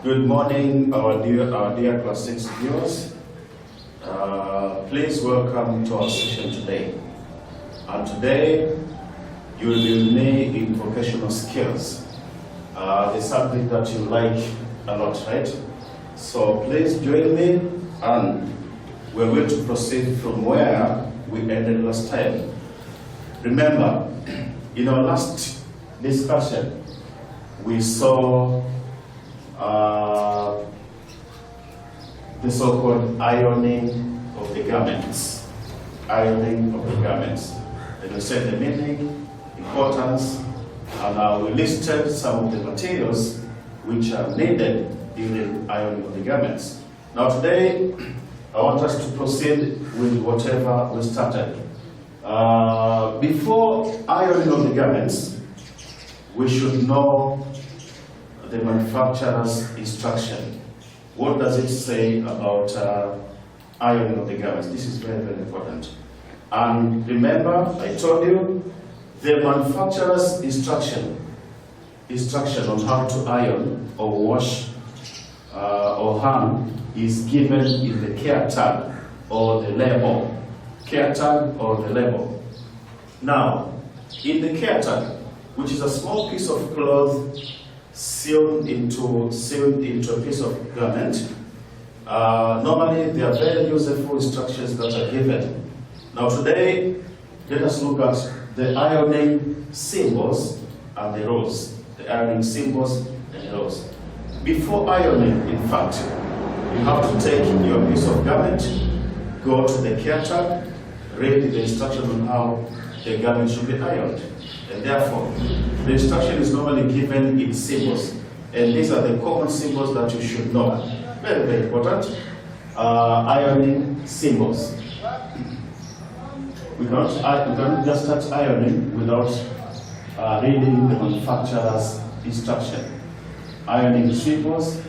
Good morning, our dear Class 6 viewers. Please welcome to our session today. And today, you will be with me in vocational skills. The subject that you like a lot, right? So please join me, and we're going to proceed from where we ended last time. Remember, in our last discussion, we saw the so-called ironing of the garments. Ironing of the garments. And we said the meaning, importance, and we listed some of the materials which are needed during ironing of the garments. Now today, I want us to proceed with whatever we started. Before ironing of the garments, we should know the manufacturer's instruction. What does it say about ironing of the garments? This is very, very important. And remember, I told you, the manufacturer's instruction on how to iron or wash or hang is given in the care tag or the label. Care tag or the label. Now, in the care tag, which is a small piece of cloth sewn into a piece of garment, normally there are very useful instructions that are given. Now today, let us look at the ironing symbols and the rules. The ironing symbols and the rules. Before ironing, in fact, you have to take your piece of garment, go to the care tag, read the instruction on how the garment should be ironed. And therefore, the instruction is normally given in symbols. And these are the common symbols that you should know. Very, very important. Ironing symbols. We cannot just start ironing without reading the manufacturer's instruction. Ironing symbols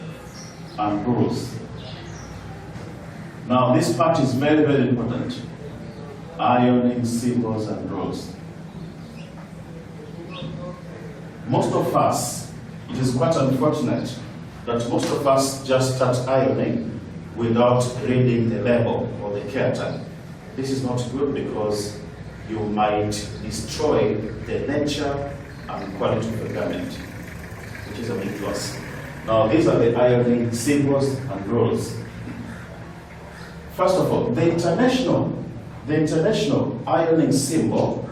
and rules. Now, this part is very, very important. Ironing symbols and rules. Most of us, it is quite unfortunate that most of us just start ironing without reading the label or the care tag. This is not good because you might destroy the nature and quality of the garment, which is a big loss. Now, these are the ironing symbols and rules. First of all, the international ironing symbol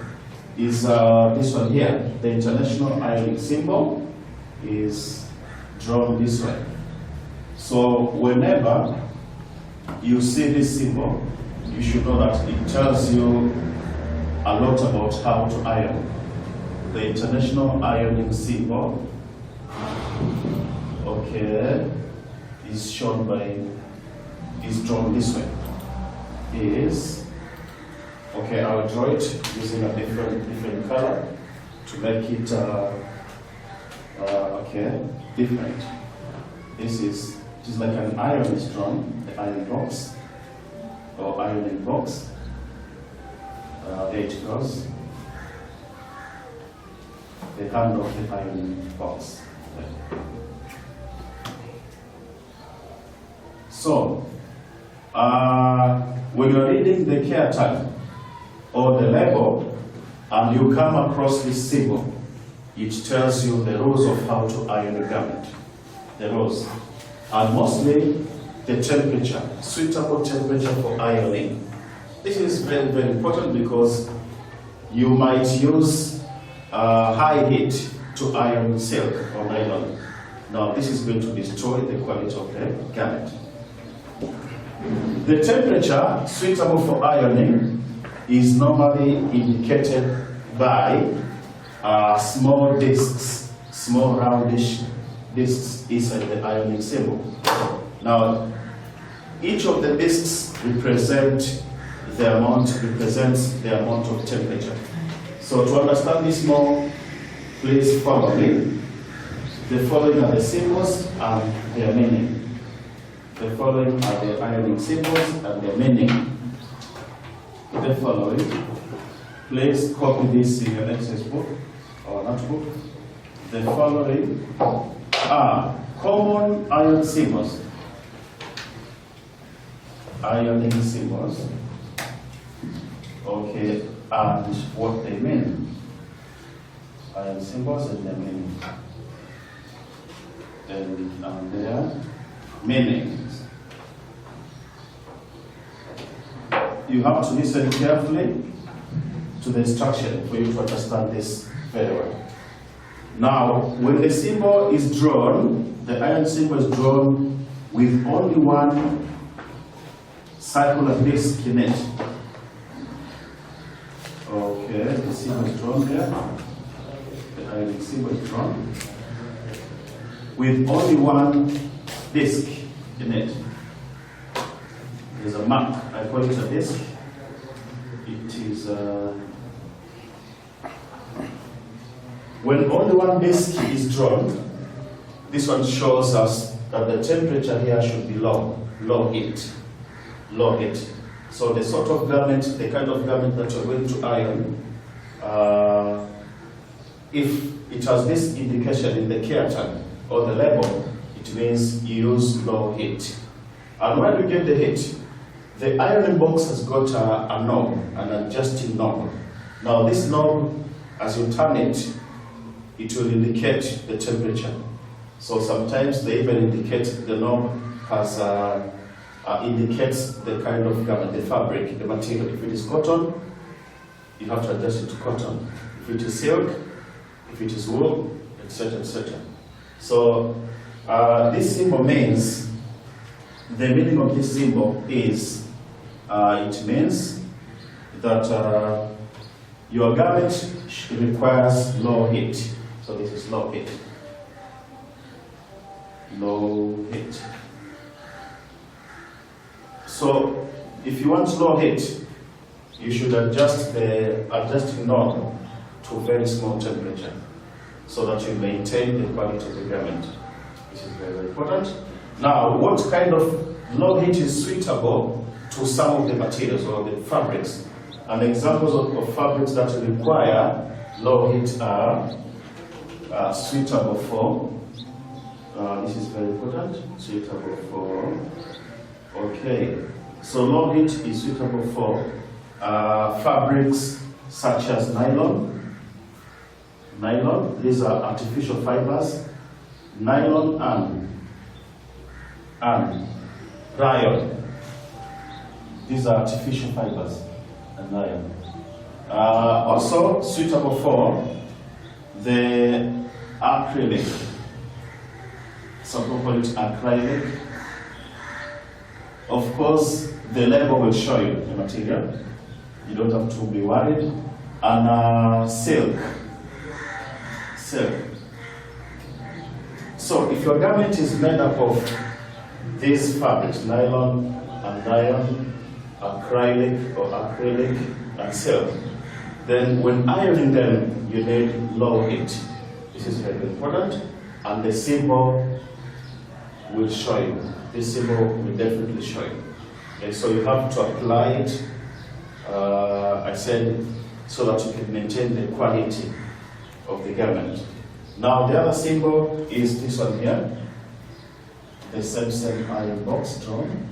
is this one here. The international ironing symbol is drawn this way. So whenever you see this symbol, you should know that it tells you a lot about how to iron. The international ironing symbol, okay, is drawn this way. Okay, I'll draw it using a different color to make it okay, different. It is like an iron is drawn, the iron box or ironing box. There it goes. The handle of the ironing box. So, when you're reading the care tag or the label, and you come across this symbol, it tells you the rules of how to iron a garment. The rules. And mostly the temperature, suitable temperature for ironing. This is very, very important because you might use high heat to iron silk or nylon. Now this is going to destroy the quality of the garment. The temperature suitable for ironing is normally indicated by small discs, small roundish discs inside the ironing symbol. Now, each of the discs represents the amount of temperature. So to understand this more, please follow me. The following are the symbols and their meaning. The following are the ironing symbols and their meaning. The following, please copy this in your exercise book or notebook. The following are Common iron symbols. Ironing symbols. Okay, and what they mean. Iron symbols and their meaning. And their meanings. You have to listen carefully to the instruction for you to understand this very well. Now, when the symbol is drawn, the iron symbol is drawn with only one circular disc in it. Okay, the symbol is drawn there. The iron symbol is drawn with only one disc in it. There's a mark, I call it a disc. It is when only one disc is drawn, this one shows us that the temperature here should be low heat. So the sort of garment, the kind of garment that you're going to iron, if it has this indication in the care tag or the label, it means you use low heat. And when you get the heat, the ironing box has got a knob, an adjusting knob. Now this knob, as you turn it, it will indicate the temperature. So sometimes they even indicate the knob has indicates the kind of garment, the fabric, the material. If it is cotton, you have to adjust it to cotton. If it is silk, if it is wool, etc., etc. So this symbol means, the meaning of this symbol is, it means that your garment requires low heat. So this is low heat. Low heat. So if you want low heat, you should adjust the adjusting knob to a very small temperature so that you maintain the quality of the garment. This is very, very important. Now, what kind of low heat is suitable to some of the materials or the fabrics? And examples of fabrics that require low heat are suitable for, this is very important, suitable for, okay. So low heat is suitable for fabrics such as nylon. Nylon, these are artificial fibers. Nylon and rayon. These are artificial fibers and rayon. Also suitable for the acrylic. Some people call it acrylic. Of course, the label will show you the material. You don't have to be worried. And silk. Silk. So if your garment is made up of these fabrics, nylon and rayon, acrylic and silk, then when ironing them, you need low heat. This is very important, and the symbol will show you. This symbol will definitely show you. Okay, so you have to apply it, I said, so that you can maintain the quality of the garment. Now the other symbol is this one here, the same iron box drawn,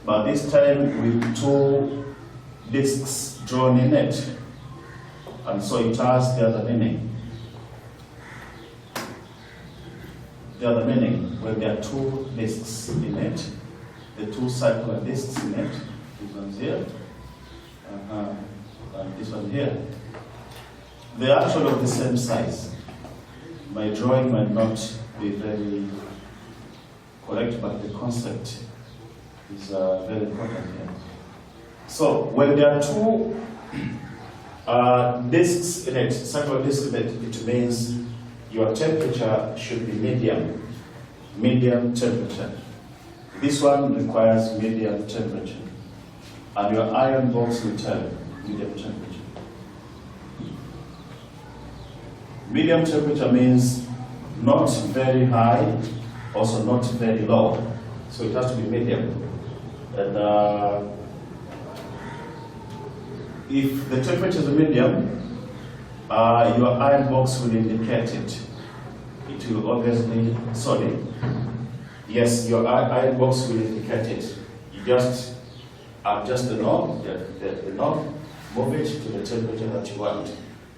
but this time with two discs drawn in it, and so it has the other meaning. The other meaning, when there are two discs in it, the two circular discs in it, this one's here, and this one here, they are actually of the same size. My drawing might not be very correct, but the concept is very important here. So when there are two discs in it, circular discs in it, it means your temperature should be medium temperature. This one requires medium temperature, and your iron box will tell medium temperature. Medium temperature means not very high, also not very low. So it has to be medium. And if the temperature is medium, your iron box will indicate it. it will obviously, sorry, yes, your iron box will indicate it. You just adjust the knob, the knob, move it to the temperature that you want.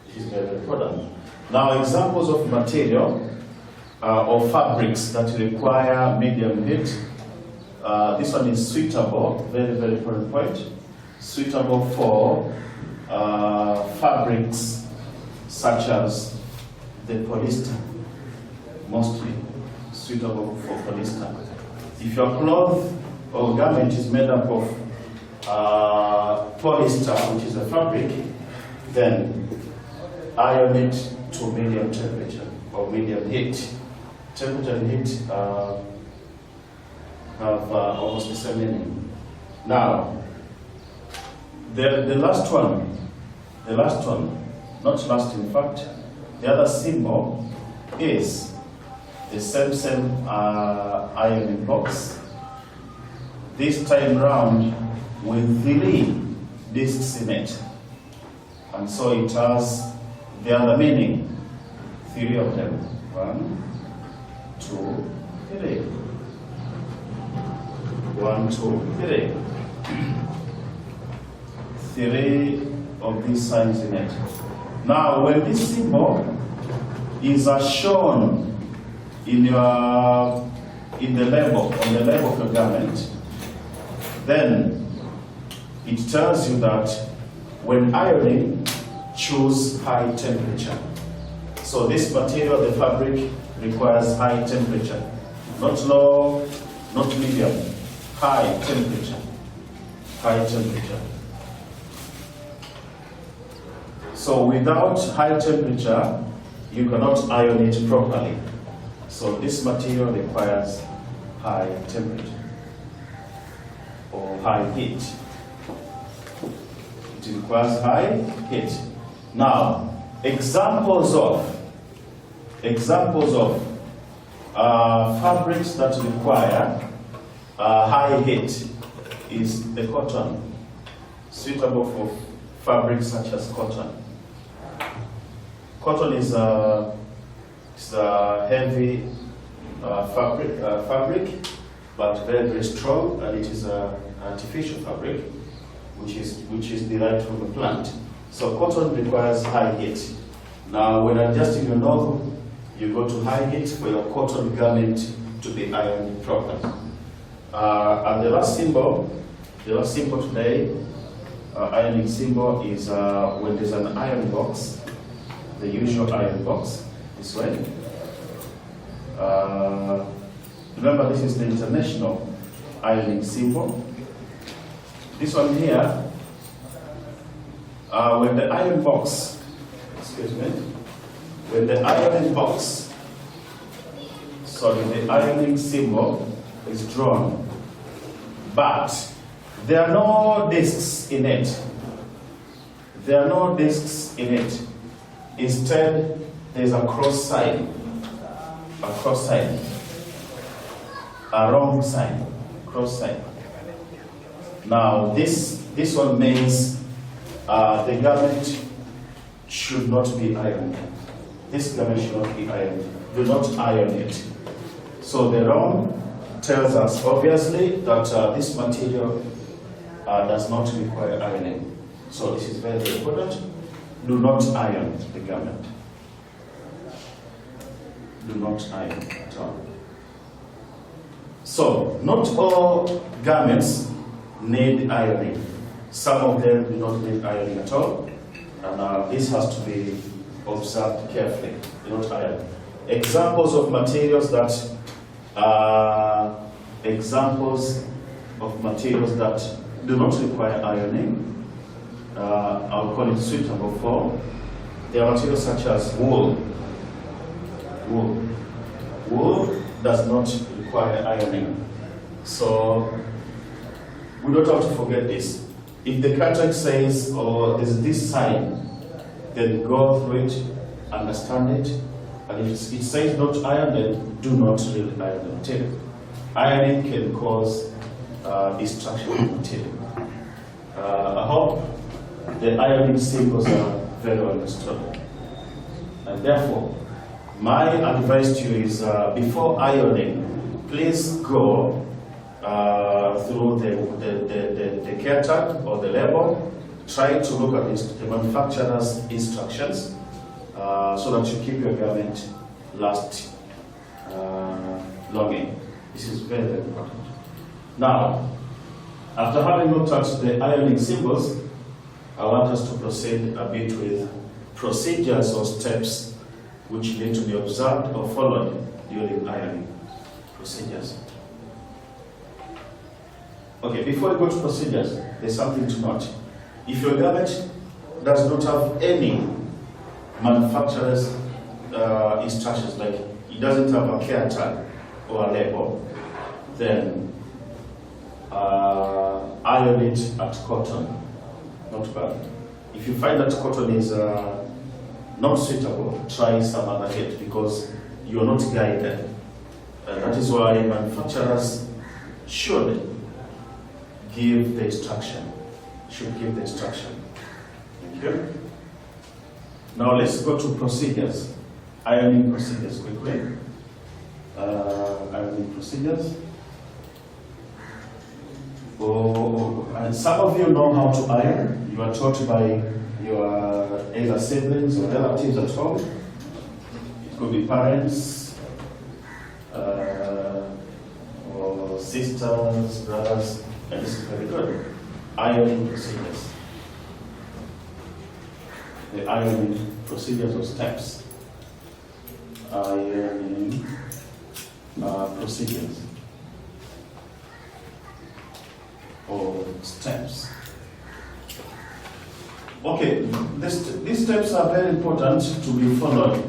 It is very important. Now, examples of material or fabrics that require medium heat. This one is suitable, very, very important point, suitable for fabrics such as the polyester, mostly suitable for polyester. If your cloth or garment is made up of polyester, which is a fabric, then iron it to medium temperature or medium heat. Temperature and heat have almost the same meaning. Now, the last one, not last in fact, the other symbol is the same ironing box. This time round with 3 discs in it. And so it has the other meaning. 3 of them. 1, 2, 3. 1, 2, 3. 3 of these signs in it. Now, when this symbol is shown in the label, on the label of the garment, then it tells you that when ironing, choose high temperature. So this material, the fabric, requires high temperature. Not low, not medium, high temperature. High temperature. So without high temperature, you cannot iron it properly. So this material requires high temperature or high heat. It requires high heat. Now, examples of fabrics that require high heat is the cotton, suitable for fabrics such as cotton. Cotton is a heavy fabric, but very, very strong, and it is an artificial fabric, which is derived from a plant. So cotton requires high heat. Now, when adjusting your knob, you go to high heat for your cotton garment to be ironed properly. And the last symbol today, ironing symbol, is when there's an iron box, the usual iron box, this way. Remember, this is the international ironing symbol. This one here, when the iron box, when the ironing box, the ironing symbol is drawn, but there are no discs in it. There are no discs in it. Instead, there's a cross sign, a wrong sign, cross sign. Now, this one means the garment should not be ironed. This garment should not be ironed. Do not iron it. So the wrong tells us, obviously, that this material does not require ironing. So this is very, very important. Do not iron the garment. Do not iron at all. So, not all garments need ironing. Some of them do not need ironing at all. And this has to be observed carefully. Do not iron. Examples of materials that do not require ironing, I'll call it suitable for. There are materials such as wool. Wool does not require ironing. So we don't have to forget this. If the contract says, or there's this sign, then go through it, understand it, and if it says not iron, then do not really iron the material. Ironing can cause destruction of the material. I hope the ironing symbols are very well understood. And therefore, My advice to you is before ironing, please go through the care tag or the label. Try to look at the manufacturer's instructions so that you keep your garment last longing. This is very, very important. Now, after having looked at the ironing symbols, I want us to proceed a bit with procedures or steps which need to be observed or followed during ironing. Procedures. Okay, before we go to procedures, there's something to note. If your garment does not have any manufacturer's instructions, like it doesn't have a care tag or a label, then iron it at cotton. Not bad. If you find that cotton is not suitable, try some other head because you are not guided. That is why manufacturers should give the instruction. Thank you. Now let's go to procedures. Ironing procedures quickly. Ironing procedures. And some of you know how to iron. You are taught by your either siblings or relatives at home. It could be parents, or sisters, brothers, and this is very good. Ironing procedures. The ironing procedures or steps. Ironing procedures or steps. Okay, these steps are very important to be followed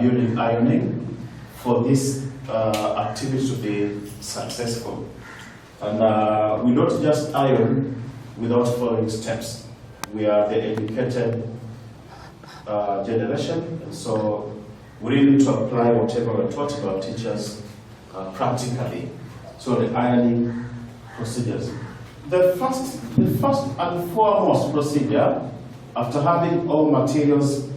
during ironing for this activity to be successful. And we don't just iron without following steps. We are the educated generation, and so we really need to apply whatever we're taught by our teachers practically. So the ironing procedures. The first and foremost procedure, after having all materials,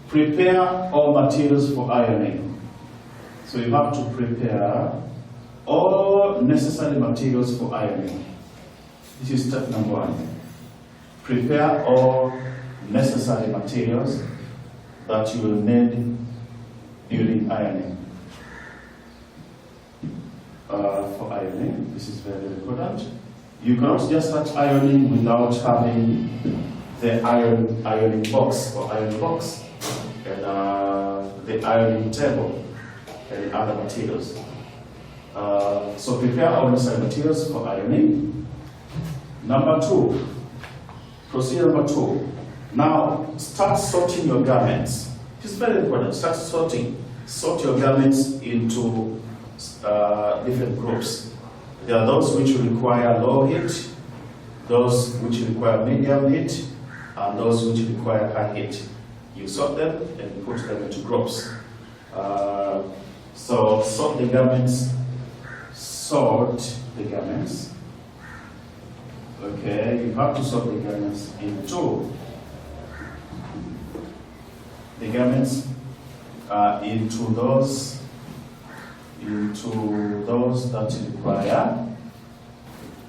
prepare all materials for ironing. So you have to prepare all necessary materials for ironing. This is step number one. Prepare all necessary materials that you will need during ironing. For ironing, this is very, very important. You cannot just start ironing without having the ironing box or iron box and the ironing table and other materials. So prepare all necessary materials for ironing. Number two, procedure number two. Now start sorting your garments. It's very important. Start sorting. Sort your garments into different groups. There are those which require low heat, those which require medium heat, and those which require high heat. You sort them and put them into groups. So sort the garments. Okay, you have to sort the garments into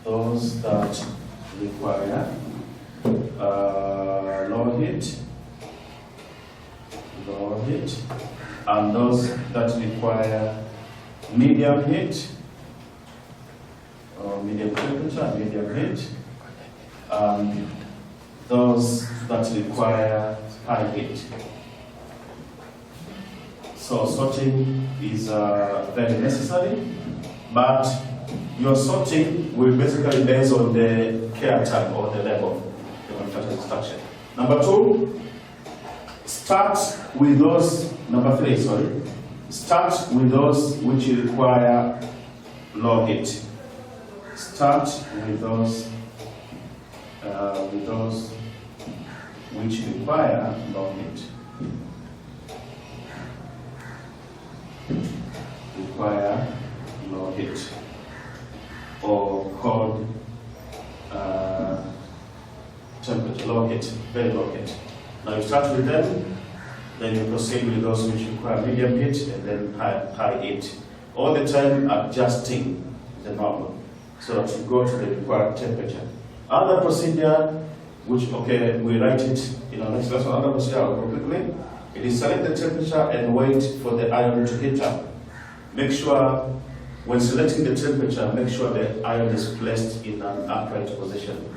those that require low heat, and those that require medium heat, or medium temperature, medium heat, and those that require high heat. So sorting is very necessary, but your sorting will basically based on the care tag or the label, the manufacturer's instruction. Number two, start with those. Number three, sorry. Start with those which require low heat. Start with those which require low heat. Require low heat, or cold temperature, low heat, very low heat. Now you start with them, Then you proceed with those which require medium heat and then high heat. All the time adjusting the normal so that you go to the required temperature. Other procedure, which, okay, we write it in our next lesson. Other procedure, I'll go quickly. It is select the temperature and wait for the iron to heat up. Make sure, when selecting the temperature, make sure the iron is placed in an upright position.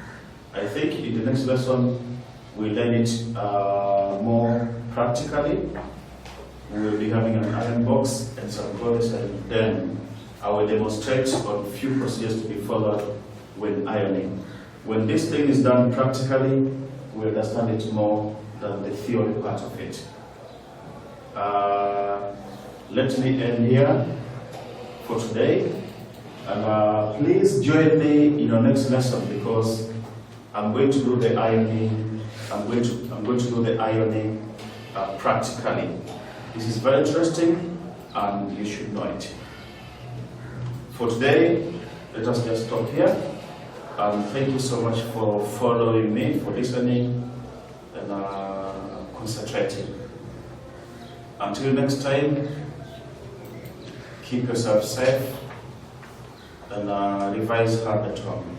I think in the next lesson, we learn it more practically. We will be having an iron box and some coils, and then I will demonstrate on few procedures to be followed when ironing. When this thing is done practically, we understand it more than the theory part of it. Let me end here for today, and please join me in your next lesson, because I'm going to do the ironing. I'm going to do the ironing practically. This is very interesting, and you should know it. For today, let us just stop here. Thank you so much for following me, for listening, and concentrating. Until next time, keep yourself safe and revise hard at home.